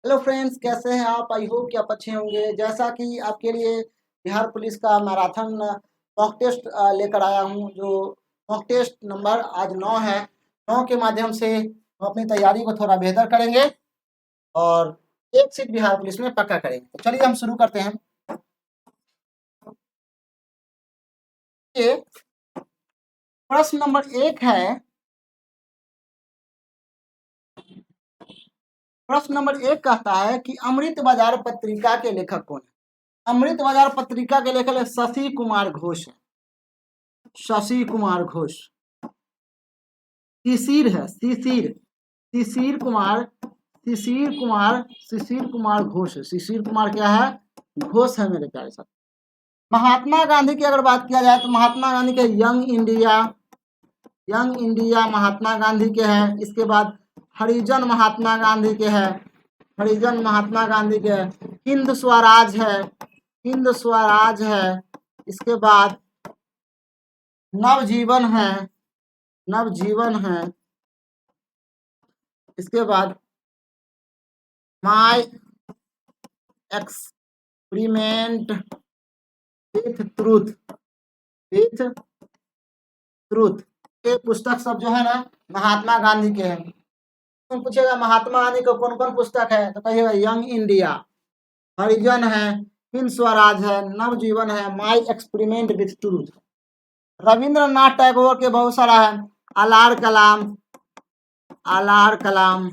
Hello friends, कैसे हैं आप? आई होप कि आप अच्छे होंगे। जैसा कि आपके लिए बिहार पुलिस का मैराथन मॉक टेस्ट लेकर आया हूं, जो मॉक टेस्ट नंबर आज 9 है। 9 के माध्यम से हम अपनी तैयारी को थोड़ा बेहतर करेंगे और एक सीट बिहार पुलिस में पक्का करेंगे। तो चलिए हम शुरू करते हैं। ये प्रश्न नंबर 1 है। प्रश्न नंबर 1 कहता है कि अमृत बाजार पत्रिका के लेखक कौन है? अमृत बाजार पत्रिका के लेखक शशि कुमार घोष है। शशि कुमार घोष। शिशिर है, शिशिर शिशिर कुमार शिशिर कुमार घोष है। शिशिर कुमार क्या है? घोष है मेरे प्यारे साथ। महात्मा गांधी की अगर बात किया जाए तो महात्मा गांधी के यंग इंडिया महात्मा गांधी के हैं। इसके बाद हरिजन महात्मा गांधी के हैं। हरिजन महात्मा गांधी के हैं। हिंद स्वराज है, हिंद स्वराज है। इसके बाद नवजीवन है, नवजीवन है। इसके बाद my experiment with truth, with truth. ये पुस्तक सब जो है ना महात्मा गांधी के हैं। तो पूछेगा महात्मा गांधी को कौन कौन पुस्तक है, तो कहिएगा यंग इंडिया, हरिजन है, हिंद स्वराज है, नवजीवन है, my experiment with truth. Rabindranath Tagore के बहुत सारा है। आलार कलाम, आलार कलाम,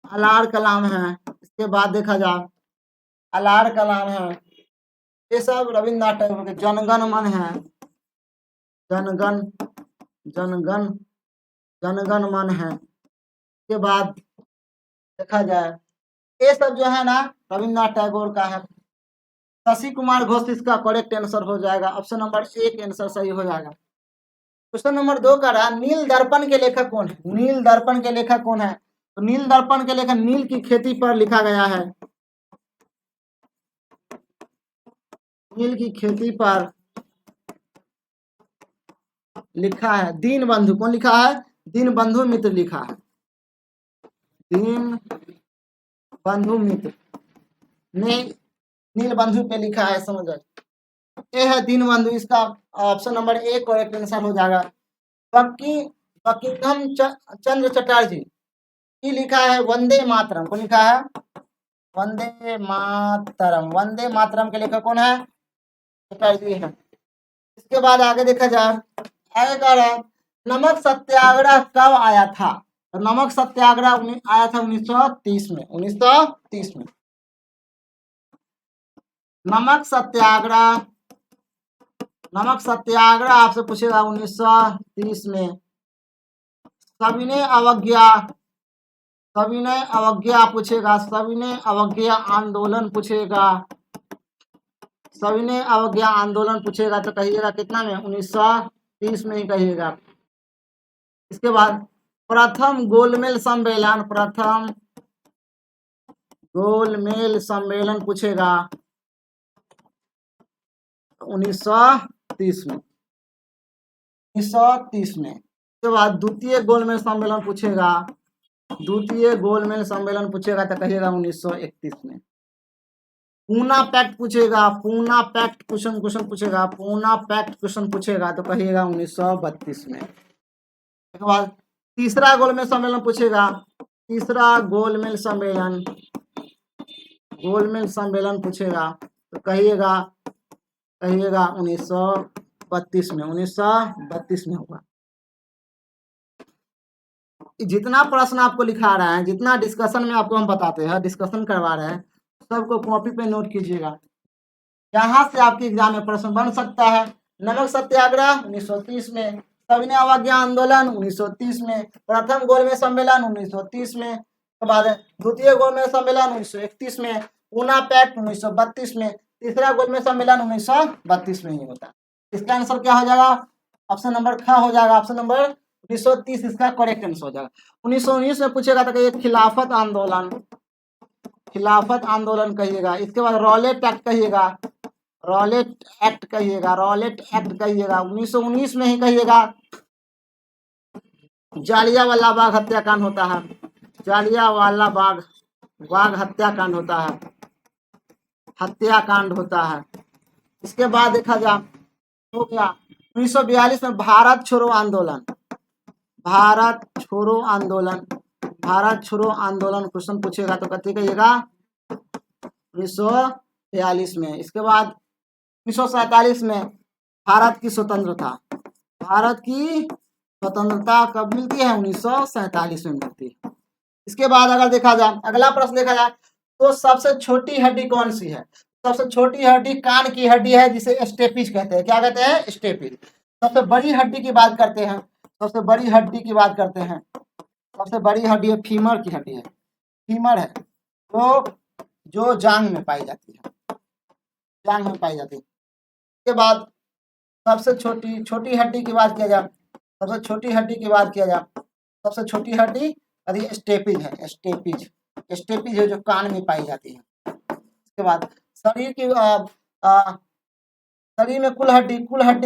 आलार कलाम है। इसके बाद देखा जाए आलार कलाम है। ये सब रविंद्रनाथ टैगोर के। जनगण मन है, जनगण जनगण जनगण मन है। के बाद देखा जाए ये सब जो है ना रविंद्रनाथ टैगोर का है। शशि कुमार घोष इसका करेक्ट आंसर हो जाएगा। ऑप्शन नंबर 1 आंसर सही हो जाएगा। क्वेश्चन नंबर 2 का रहा नील दर्पण के लेखक कौन है? नील दर्पण के लेखक कौन है? तो नील दर्पण के लेखक नील की खेती पर लिखा गया है। नील की खेती पर लिखा है दीन बंधु। कौन लिखा है? दीन बंधु मित्र लिखा है। दीन बंधु मित्र ने नील बंधु पे लिखा है। समझ आए? ये है दीन बंधु। इसका ऑप्शन नंबर 1 करेक्ट आंसर हो जाएगा। बंकिम चंद्र चटर्जी की लिखा है वंदे मातरम। कौन लिखा है? वंदे मातरम। वंदे मातरम के लेखक कौन है? चटर्जी है। इसके बाद आगे देखा जाए, आगे कह रहा है नमक सत्याग्रह कब आया था? तो नमक सत्याग्रह आया था 1930 में। 1930 में नमक सत्याग्रह, नमक सत्याग्रह आपसे पूछेगा 1930 में। सविनय अवज्ञा, सविनय अवज्ञा पूछेगा। सविनय अवज्ञा आंदोलन पूछेगा। सविनय अवज्ञा आंदोलन पूछेगा तो कहिएगा कितना में? 1930 में ही कहिएगा। इसके बाद प्रथम गोलमेल सम्मेलन, प्रथम गोलमेल सम्मेलन पूछेगा 1930 में। 1930 में। इसके बाद द्वितीय गोलमेल सम्मेलन पूछेगा। द्वितीय गोलमेल सम्मेलन पूछेगा तो कहिएगा 1931 में। पूना पैक्ट पूछेगा। पूना पैक्ट क्वेश्चन पूछेगा। पूना पैक्ट क्वेश्चन पूछेगा तो कहिएगा 1932 में। इसके बाद तीसरा गोलमेल सम्मेलन पूछेगा। तीसरा गोलमेल सम्मेलन, गोलमेल सम्मेलन पूछेगा तो कहिएगा 1932 में। 1932 में होगा। जितना प्रश्न आपको लिखा रहा है, जितना डिस्कशन में आपको हम बताते हैं, डिस्कशन करवा रहे हैं, सबको कॉपी पे नोट कीजिएगा। यहाँ से आपके एग्जाम में प्रश्न बन सकता है। नमक सत्याग्रह 1930 में, सविनय अवज्ञा आंदोलन 1930 में, प्रथम गोलमेल सम्मेलन 1930 में, के बाद द्वितीय गोलमेल सम्मेलन 1931 में, पूना पैक्ट 1932 में, तीसरा गोलमेल सम्मेलन 1932 में ही होता है। इसका आंसर क्या हो जाएगा? ऑप्शन नंबर ख हो जाएगा। ऑप्शन नंबर 1930 इसका करेक्ट आंसर हो जाएगा। 1919 में पूछेगा तो कहिए खिलाफत आंदोलन, खिलाफत आंदोलन कहिएगा। इसके बाद रॉलेट एक्ट कहिएगा। रॉलेट एक्ट कहिएगा। रॉलेट एक्ट कहिएगा। 1919 में ही कहिएगा। जालियांवाला बाग हत्याकांड होता है। जालियांवाला बाग वाघ हत्याकांड होता है, हत्याकांड होता है। इसके बाद देखा जाए तो क्या 1942 में भारत छोड़ो आंदोलन, भारत छोड़ो आंदोलन, भारत छोड़ो आंदोलन क्वेश्चन पूछेगा तो कथी कहिएगा 1942 में। इसके बाद 1947 में भारत की स्वतंत्रता, भारत की स्वतंत्रता कब मिलती है 1947 में मिलती है। इसके बाद अगर देखा जाए अगला प्रश्न देखा जाए तो सबसे छोटी हड्डी कौन सी है? सबसे छोटी हड्डी कान की हड्डी है जिसे स्टेपिज कहते हैं। क्या कहते हैं? स्टेपिज। सबसे बड़ी हड्डी की बात करते हैं, सबसे बड़ी हड्डी की बात करते हैं, सबसे बड़ी हड्डी है फीमर की हड्डी है, फीमर है जो जांग में पाई जाती है, जांग में पाई जाती है। इसके बाद सबसे छोटी हड्डी की बात किया जाए, सबसे छोटी हड्डी की बात किया जाए, सबसे छोटी हड्डी अभी स्टेपिज है, स्टेपिज, स्टेपिज है जो कान में पाई जाती है। इसके बाद शरीर की शरीर में कुल हड्डी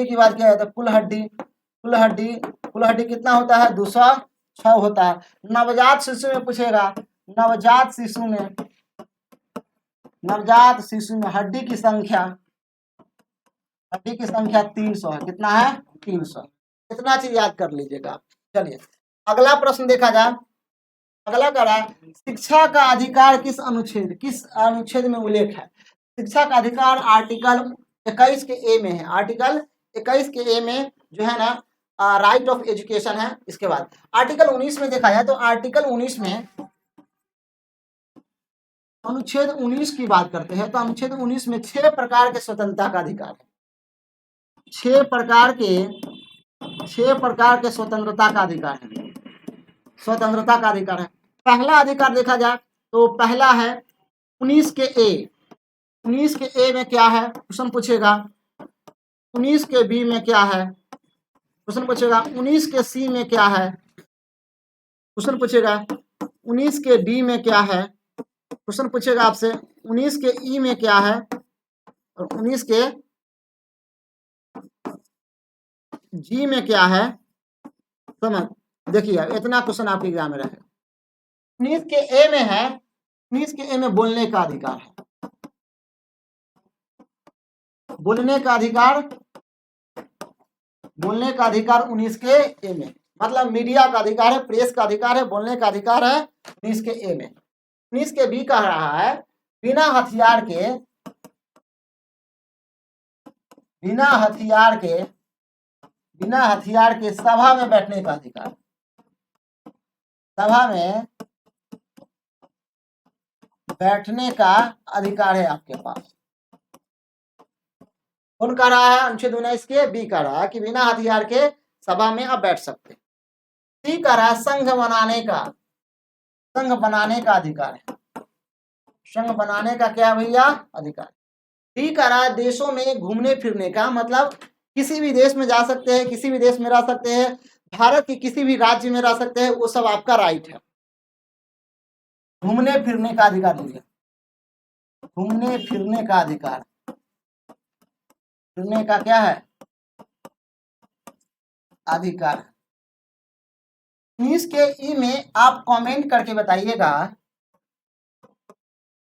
की बात किया जाए तो कुल हड्डी कितना होता है 206 होता है। नवजात शिशु में पूछेगा, नवजात शिशु में हड्डी की संख्या 300 है। कितना है? 300। इतना चीज याद कर लीजिएगा। चलिए अगला प्रश्न देखा जाए, अगला कह रहा है शिक्षा का अधिकार किस अनुच्छेद में उल्लेख है? शिक्षा का अधिकार आर्टिकल 21 के ए में है, आर्टिकल 21 के ए में जो है ना राइट ऑफ एजुकेशन है। इसके बाद आर्टिकल 19 में देखा जाए तो आर्टिकल 19 में अनुच्छेद 19 की बात करते हैं तो अनुच्छेद 19 में 6 प्रकार के स्वतंत्रता का अधिकार है, 6 प्रकार के स्वतंत्रता का अधिकार है, स्वतंत्रता का अधिकार है। पहला अधिकार देखा जाए तो पहला है 19 के ए, 19 के ए में क्या है क्वेश्चन पूछेगा, 19 के बी में क्या है क्वेश्चन पूछेगा, 19 के सी में क्या है क्वेश्चन पूछेगा, 19 के डी में क्या है क्वेश्चन पूछेगा आपसे, 19 के ई में क्या है और 19 के जी में क्या है। समझ देखिए इतना क्वेश्चन आपके एग्जाम में रहेगा। 19 के ए में है, 19 के ए में बोलने का अधिकार है, बोलने का अधिकार 19 के ए में, मतलब मीडिया का अधिकार है, प्रेस का अधिकार है, बोलने का अधिकार है 19 के ए में। 19 के बी कह रहा है बिना हथियार के सभा में बैठने का अधिकार, सभा में बैठने का अधिकार है आपके पास। कौन कह रहा है? अनुच्छेद 19 के बी कह रहा है कि बिना हथियार के सभा में आप बैठ सकते। सी कह रहा है संघ बनाने का अधिकार है, संघ बनाने का क्या भैया अधिकार। डी कह रहा है देशों में घूमने फिरने का, मतलब किसी भी देश में जा सकते हैं, किसी भी देश में रह सकते हैं, भारत के किसी भी राज्य में रह सकते हैं, वो सब आपका राइट है। घूमने फिरने का अधिकार लीजिए, घूमने फिरने का अधिकार, फिरने का क्या है अधिकार। 19 के ई में आप कमेंट करके बताइएगा,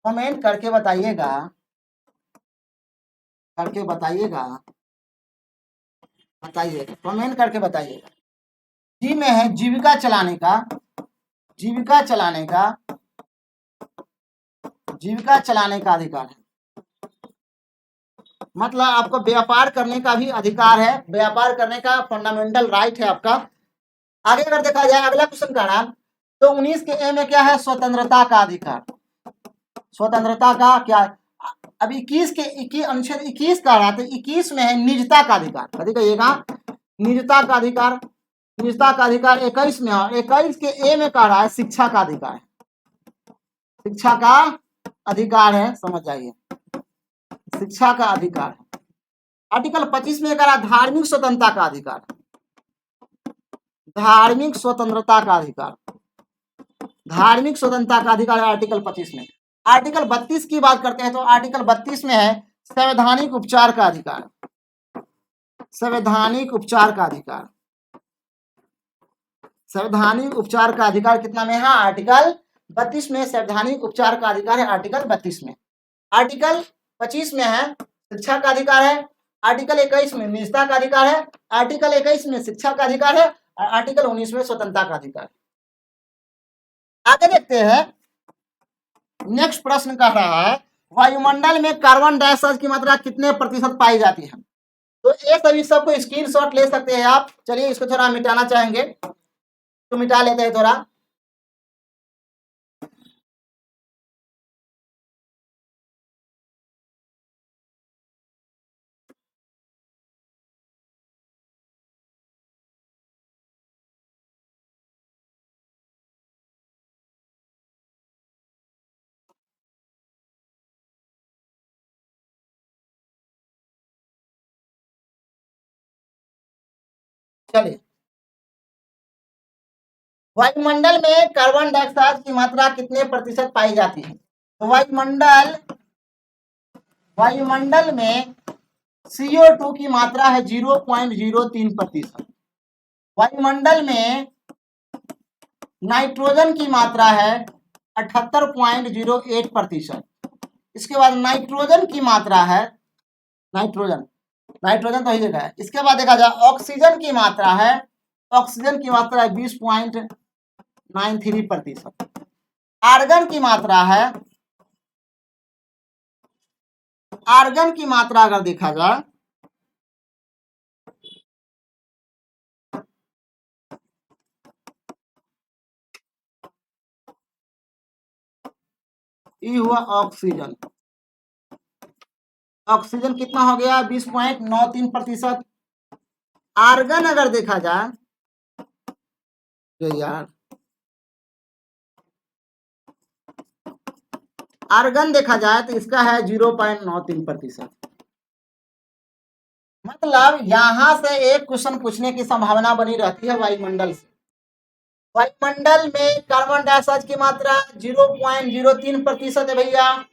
कमेंट करके बताइएगा, कमेंट करके बताइएगा। जी में है जीविका चलाने का अधिकार है, मतलब आपको व्यापार करने का भी अधिकार है, व्यापार करने का फंडामेंटल राइट है आपका। आगे अगर देखा जाए अगला क्वेश्चन का नाम तो 19 के ए में क्या है स्वतंत्रता का अधिकार, स्वतंत्रता का क्या। अब 21 के अनुच्छेद 21 का रहा तो 21 में है निजता का अधिकार, कभी कहिएगा निजता का अधिकार, निजता का अधिकार 21 में है और 21 के ए में कह रहा है शिक्षा का अधिकार है, शिक्षा का अधिकार है, समझ जाइए शिक्षा का अधिकार है। आर्टिकल 25 में कह रहा धार्मिक स्वतंत्रता का अधिकार, धार्मिक स्वतंत्रता का अधिकार, धार्मिक स्वतंत्रता का अधिकार है आर्टिकल 25 में। आर्टिकल 32 की बात करते हैं तो आर्टिकल 32 में है संवैधानिक उपचार का अधिकार, संवैधानिक उपचार का अधिकार, संवैधानिक उपचार का अधिकार कितना में है आर्टिकल 32 में संवैधानिक उपचार का अधिकार है, आर्टिकल 32 में। आर्टिकल 25 में है शिक्षा का अधिकार है, आर्टिकल 21 में निजता का अधिकार है, आर्टिकल 21 में शिक्षा का अधिकार है और आर्टिकल 19 में स्वतंत्रता का अधिकार है। आगे देखते हैं, नेक्स्ट प्रश्न कह रहा है वायुमंडल में कार्बन डाइऑक्साइड की मात्रा कितने प्रतिशत पाई जाती है। तो ये सभी सबको स्क्रीनशॉट ले सकते हैं आप। चलिए इसको थोड़ा मिटाना चाहेंगे तो मिटा लेते हैं थोड़ा। चलिए, वायुमंडल में कार्बन डाइऑक्साइड की मात्रा कितने प्रतिशत पाई जाती है। तो वायुमंडल में CO2 की मात्रा है 0.03%। वायुमंडल में नाइट्रोजन की मात्रा है 78.08%। इसके बाद नाइट्रोजन की मात्रा है, नाइट्रोजन तो ही देखा है। इसके बाद देखा जाए ऑक्सीजन की मात्रा है, ऑक्सीजन की मात्रा है 20.93%। आर्गन की मात्रा है, आर्गन की मात्रा अगर देखा जाए ये हुआ ऑक्सीजन, ऑक्सीजन कितना हो गया 20.93%। आर्गन अगर देखा जाए यार, आर्गन देखा जाए तो इसका है 0.93%। मतलब यहां से एक क्वेश्चन पूछने की संभावना बनी रहती है वायुमंडल से। वायुमंडल में कार्बन डाइऑक्साइड की मात्रा 0.03% है भैया।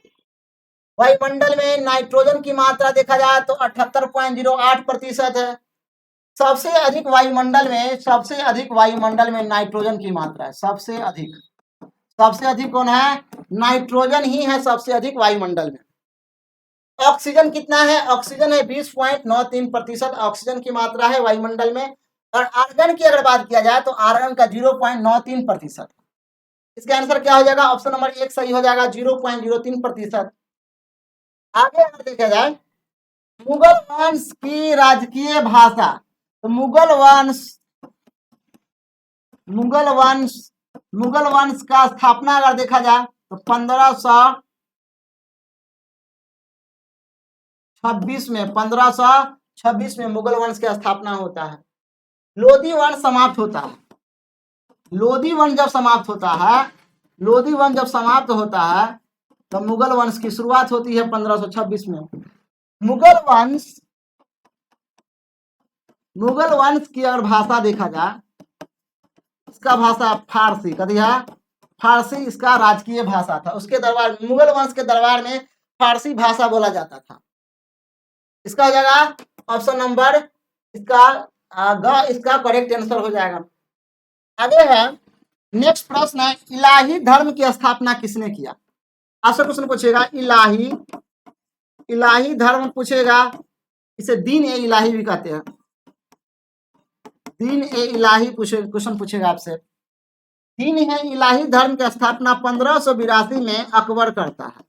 वायुमंडल में नाइट्रोजन की मात्रा देखा जाए तो 78.08% है। सबसे अधिक वायुमंडल में नाइट्रोजन की मात्रा है, सबसे अधिक कौन है, नाइट्रोजन ही है सबसे अधिक वायुमंडल में। ऑक्सीजन कितना है, ऑक्सीजन है 20.93% ऑक्सीजन की मात्रा है वायुमंडल में। और आर्गन की अगर बात किया जाए तो आर्गन का 0.93%। इसका आंसर क्या हो जाएगा, ऑप्शन नंबर 1 सही हो जाएगा, 0.03%। आगे अगर देखा जाए मुगल वंश की राजकीय भाषा, तो मुगल वंश का स्थापना अगर देखा जाए तो 1526 में मुगल वंश की स्थापना होता है। लोधी वंश समाप्त होता है, लोधी वंश जब समाप्त होता है तो मुगल वंश की शुरुआत होती है 1526 में। मुगल वंश की अगर भाषा देखा जाए, इसका भाषा फारसी, फारसी इसका राजकीय भाषा था। उसके दरबार, मुगल वंश के दरबार में फारसी भाषा बोला जाता था। इसका हो जाएगा ऑप्शन नंबर, इसका करेक्ट आंसर हो जाएगा। आगे है नेक्स्ट प्रश्न है इलाही धर्म की स्थापना किसने किया। आपसे क्वेश्चन पूछेगा इलाही धर्म पूछेगा, इसे दीन ए इलाही भी कहते हैं। दीन ए इलाही क्वेश्चन पूछेगा आपसे। दीन ए इलाही धर्म की स्थापना 1582 में अकबर करता है।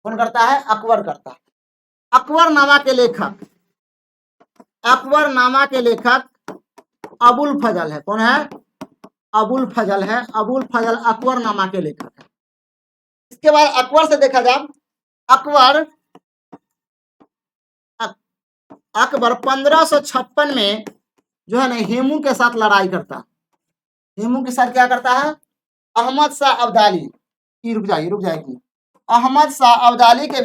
कौन करता है, अकबर करता है। अकबरनामा के लेखक अबुल फजल है। कौन है, अबुल फजल है। अबुल फजल अकबरनामा के लेखक है। इसके बाद अकबर से देखा जाए, अकबर 1556 में जो है ना हेमू के साथ लड़ाई करता है। हेमू के साथ क्या करता है, अहमद शाह अब्दाली, रुक जाइए अहमद शाह अब्दाली के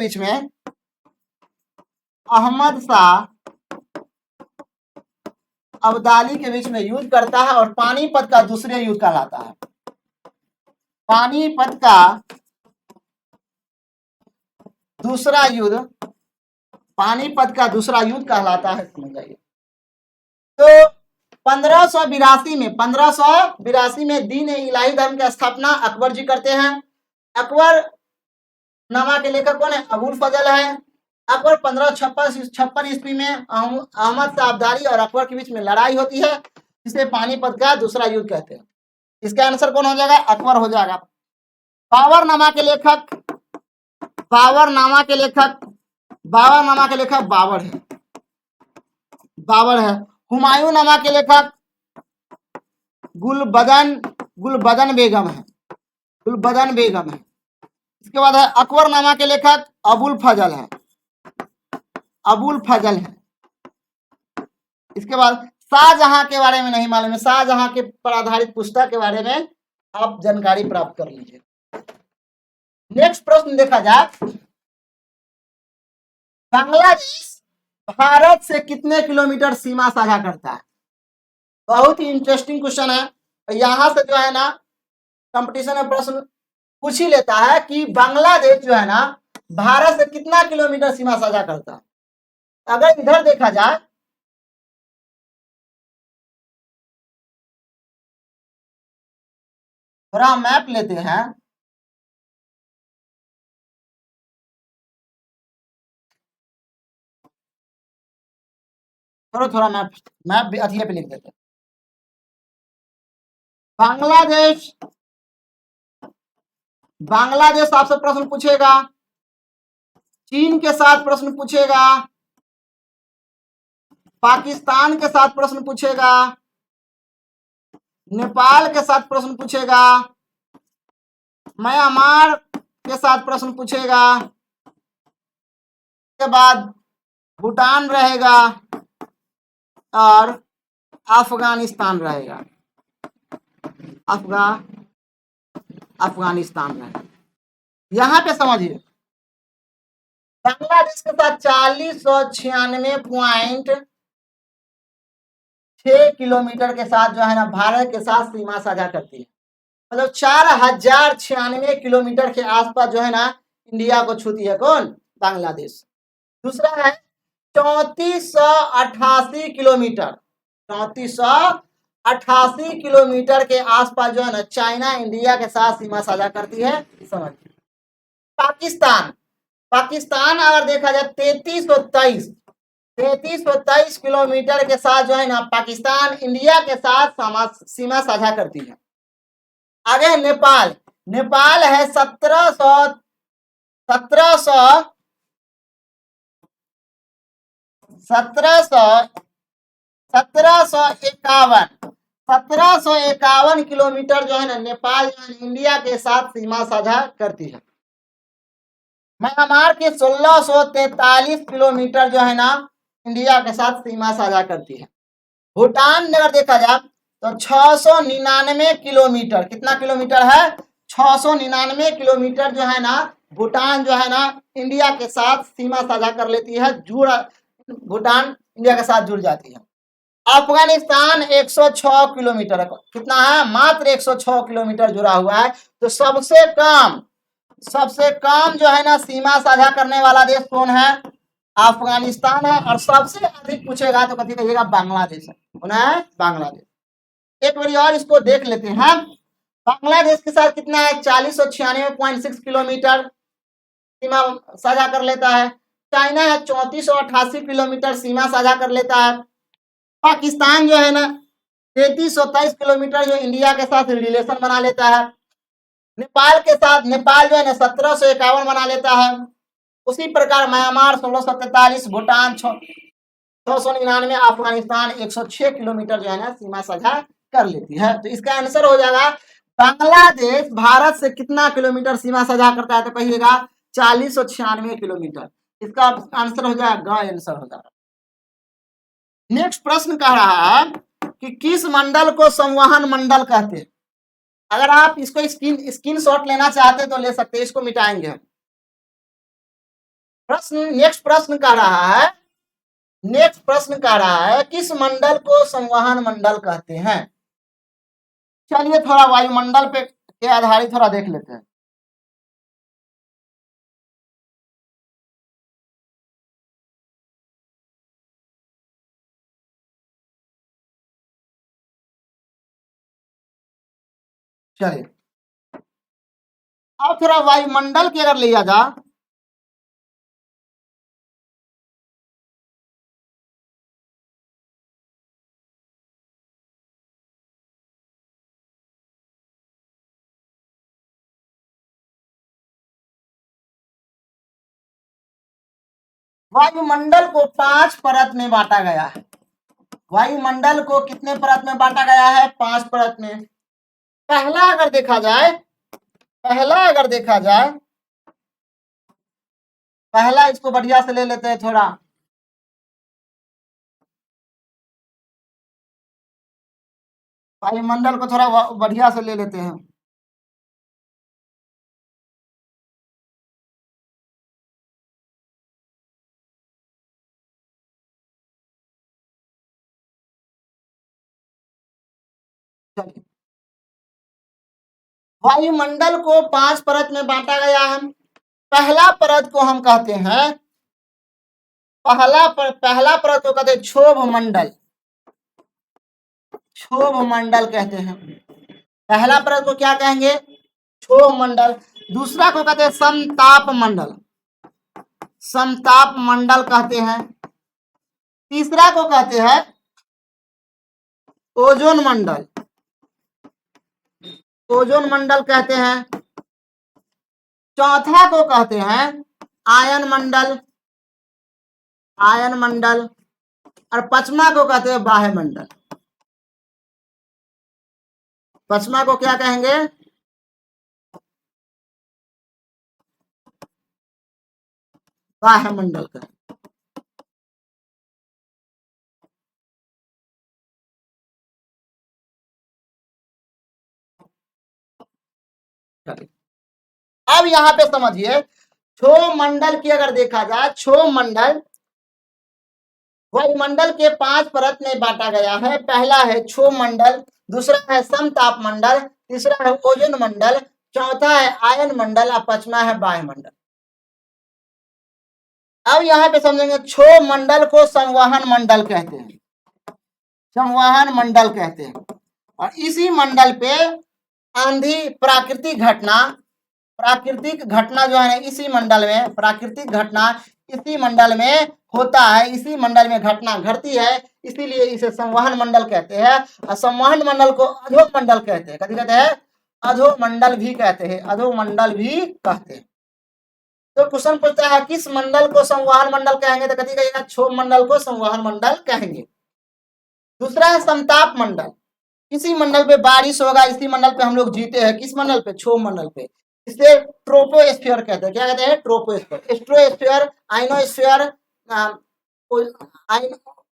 बीच में, युद्ध करता है और पानीपत का दूसरे युद्ध कहलाता है। पानीपत का दूसरा युद्ध कहलाता है, समझ जाइए। तो 1582 में दीन ए इलाही धर्म की स्थापना अकबर जी करते हैं। अकबर नामा के लेखक कौन है? अबुल फजल है। अकबर 1556 ईस्वी में अहमद शाह अब्दाली और अकबर के बीच में लड़ाई होती है, जिसे पानीपत का दूसरा युद्ध कहते हैं। इसका आंसर कौन हो जाएगा? अकबर हो जाएगा। बाबरनामा के लेखक बाबर है। हुमायूं नामा के लेखक गुलबदन बेगम है। इसके बाद है अकबर नामा के लेखक अबुल फजल है। इसके बाद शाहजहां के बारे में नहीं मालूम है, शाहजहां के पर आधारित पुस्तक के बारे में आप जानकारी प्राप्त कर लीजिए। नेक्स्ट प्रश्न देखा जाए, बांग्लादेश भारत से कितने किलोमीटर सीमा साझा करता है? बहुत ही इंटरेस्टिंग क्वेश्चन है। यहां से जो है ना कंपटीशन में प्रश्न पूछ ही लेता है कि बांग्लादेश जो है ना भारत से कितना किलोमीटर सीमा साझा करता है। अगर इधर देखा जाए, थोड़ा मैप लेते हैं। थोड़ा मैप भी अधिक पे लिख देते हैं। बांग्लादेश आपसे प्रश्न पूछेगा, चीन के साथ प्रश्न पूछेगा, पाकिस्तान के साथ प्रश्न पूछेगा, नेपाल के साथ प्रश्न पूछेगा, म्यांमार के साथ प्रश्न पूछेगा, के बाद भूटान रहेगा और अफगानिस्तान रहेगा। अफगानिस्तान रहेगा। यहां पे समझिए, बांग्लादेश के साथ 4096.6 किलोमीटर के साथ जो है ना भारत के साथ सीमा साझा करती है। मतलब 4096 किलोमीटर के आसपास जो है ना इंडिया को छूती है। कौन? बांग्लादेश। दूसरा है 3488 किलोमीटर, 3488 किलोमीटर के आसपास जो है ना चाइना इंडिया के साथ सीमा साझा करती है। समझिए। पाकिस्तान अगर देखा जाए 3323 किलोमीटर के साथ जो है ना पाकिस्तान इंडिया के साथ सीमा साझा करती है। आगे नेपाल है 1751 किलोमीटर जो है ना नेपाल जो है इंडिया के साथ सीमा साझा करती है। म्यांमार के 1643 किलोमीटर जो है ना इंडिया के साथ सीमा साझा करती है। भूटान अगर देखा जाए तो 699 किलोमीटर, कितना किलोमीटर है? 699 किलोमीटर जो है ना भूटान जो है ना इंडिया के साथ सीमा साझा कर लेती है। भूटान इंडिया के साथ जुड़ जाती है। अफगानिस्तान 106 किलोमीटर है। कितना है? मात्र 106 किलोमीटर जुड़ा हुआ है। तो सबसे कम जो है ना सीमा साझा करने वाला देश कौन है? अफगानिस्तान है। और सबसे अधिक पूछेगा तो कभी कहिएगा बांग्लादेश है। कौन है? बांग्लादेश। एक बार और इसको देख लेते हैं। बांग्लादेश के साथ कितना है? 4096.6 किलोमीटर सीमा साझा कर लेता है। चाइना है 3488 किलोमीटर सीमा साझा कर लेता है। पाकिस्तान जो है ना 3323 किलोमीटर जो इंडिया के साथ रिलेशन बना लेता है। नेपाल जो है ना 1751 बना लेता है। उसी प्रकार म्यांमार 1643, भूटान 699, अफगानिस्तान 106 किलोमीटर जो है ना सीमा साझा कर लेती है। तो इसका आंसर हो जाएगा बांग्लादेश भारत से कितना किलोमीटर सीमा साझा करता है? तो कहिएगा 4096 किलोमीटर। इसका आंसर हो जाएगा आंसर हो जाएगा। नेक्स्ट प्रश्न कह रहा है कि किस मंडल को संवहन मंडल कहते हैं? अगर आप इसको स्क्रीन शॉट लेना चाहते तो ले सकते हैं, इसको मिटाएंगे हम। नेक्स्ट प्रश्न कह रहा है किस मंडल को संवहन मंडल कहते हैं? चलिए थोड़ा वायुमंडल पे के आधारित थोड़ा देख लेते हैं। चलिए अब थोड़ा वायुमंडल की अगर लिया जा, वायुमंडल को 5 परत में बांटा गया है। वायुमंडल को कितने परत में बांटा गया है? 5 परत में। पहला अगर देखा जाए, पहला इसको बढ़िया से ले लेते हैं थोड़ा। वायुमंडल को थोड़ा बढ़िया से ले लेते हैं। चलिए वायुमंडल को 5 परत में बांटा गया है। पहला परत को हम कहते हैं, पहला परत को कहते हैं क्षोभ मंडल। क्षोभ मंडल कहते हैं। पहला परत को क्या कहेंगे? क्षोभ मंडल। दूसरा को कहते हैं समताप मंडल, समताप मंडल कहते हैं। तीसरा को कहते हैं ओजोन मंडल, ओजोन मंडल कहते हैं। चौथा को कहते हैं आयन मंडल, आयन मंडल। और पांचवा को कहते हैं बाह्य मंडल। पांचवा को क्या कहेंगे? बाह्य मंडल का। अब यहां पे समझिए, क्षोभ मंडल की अगर देखा जाए, क्षोभ मंडल वायुमंडल के 5 परत में बांटा गया है। पहला है क्षोभ मंडल, दूसरा है समताप मंडल, तीसरा है ओजोन मंडल, चौथा है आयन मंडल और पांचवा है बाह्य मंडल। अब यहाँ पे समझेंगे, क्षोभ मंडल को संवहन मंडल कहते हैं, संवहन मंडल कहते हैं। और इसी मंडल पे आंधी, प्राकृतिक घटना जो है इसी मंडल में, प्राकृतिक घटना इसी मंडल में होता है, इसी मंडल में घटना घटती है, इसीलिए इसे संवहन मंडल कहते हैं। और संवहन मंडल को अधो मंडल कहते हैं। कभी कहते हैं अधो मंडल भी कहते हैं, अधो मंडल भी कहते हैं। तो क्वेश्चन पूछता है किस मंडल को संवहन मंडल कहेंगे, तो कभी कहिएगा क्षोभ मंडल को संवहन मंडल कहेंगे। दूसरा है समताप मंडल, इसी मंडल पे बारिश होगा, इसी मंडल पे हम लोग जीते हैं। किस मंडल पे? क्षोभ मंडल पे। इसे ट्रोपोस्फीयर कहते हैं। क्या कहते हैं? ट्रोपोस्फीयर, स्ट्रोस्फीयर, आइनोस्फीयर,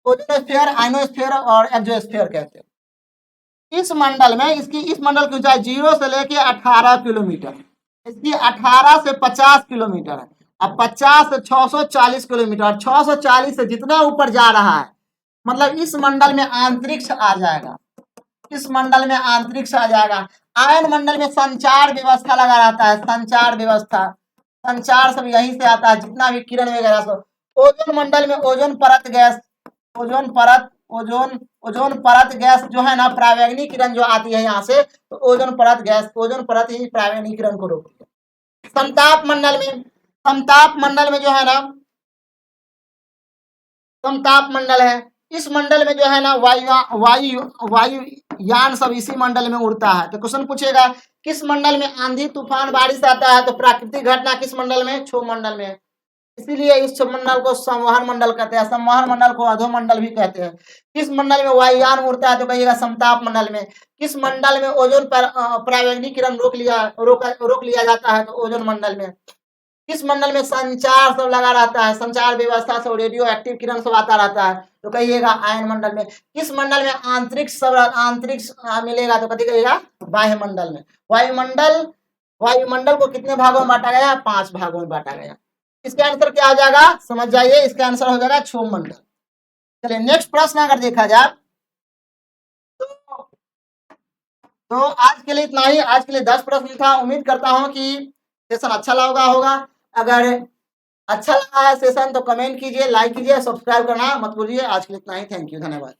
ओजोनोस्फीयर, आइनोस्फीयर और एक्सोस्फीयर कहते हैं। इस मंडल में इस मंडल की ऊंचाई 0 से लेके 18 किलोमीटर, इसकी 18 से 50 किलोमीटर है। अब 50 से 640 किलोमीटर, 640 से जितना ऊपर जा रहा है, मतलब इस मंडल में अंतरिक्ष आ जाएगा, इस मंडल में अंतरिक्ष आ जाएगा। आयन मंडल में संचार व्यवस्था लगा रहता है, संचार व्यवस्था, संचार सब यहीं से आता है, जितना भी किरण वगैरह सब। ओजोन मंडल में ओजोन परत गैस, ओजोन परत गैस जो है ना, परावैंगनी किरण जो आती है यहाँ से, तो ओजोन परत गैस, ओजोन परत ही परावैंगनी किरण को रोकती है। समताप मंडल में जो है ना, समताप मंडल है, इस मंडल में जो है ना वायुयान सब इसी मंडल में उड़ता है। तो क्वेश्चन पूछेगा किस मंडल में आंधी, तूफान, बारिश आता है, तो प्राकृतिक घटना किस मंडल में? क्षोभ मंडल में। इसीलिए इस मंडल को संवहन मंडल कहते हैं, संवहन मंडल को अधो मंडल भी कहते हैं। किस मंडल में वायुयान उड़ता है, तो कहिएगा समताप मंडल में। किस मंडल में ओजोन पर परावैंगनी किरण रोक लिया जाता है, तो ओजोन मंडल में। किस मंडल में संचार सब लगा रहता है, संचार व्यवस्था सब, रेडियो एक्टिव किरण सब आता रहता है, तो कहिएगा आयन मंडल में। किस मंडल में आंतरिक्ष मिलेगा, तो कहिएगा बाह्य मंडल में। वायुमंडल को कितने भागों में बांटा गया? 5 भागों में बांटा गया। इसका आंसर क्या हो जाएगा? समझ जाइए, इसका आंसर हो जाएगा क्षोभ मंडल। चलिए नेक्स्ट प्रश्न अगर देखा जाए, तो आज के लिए इतना ही। आज के लिए 10 प्रश्न था। उम्मीद करता हूं कि सेशन अच्छा लगा होगा। अगर अच्छा लगा है सेशन तो कमेंट कीजिए, लाइक कीजिए, सब्सक्राइब करना मत भूलिए। आज के लिए इतना ही। थैंक यू, धन्यवाद।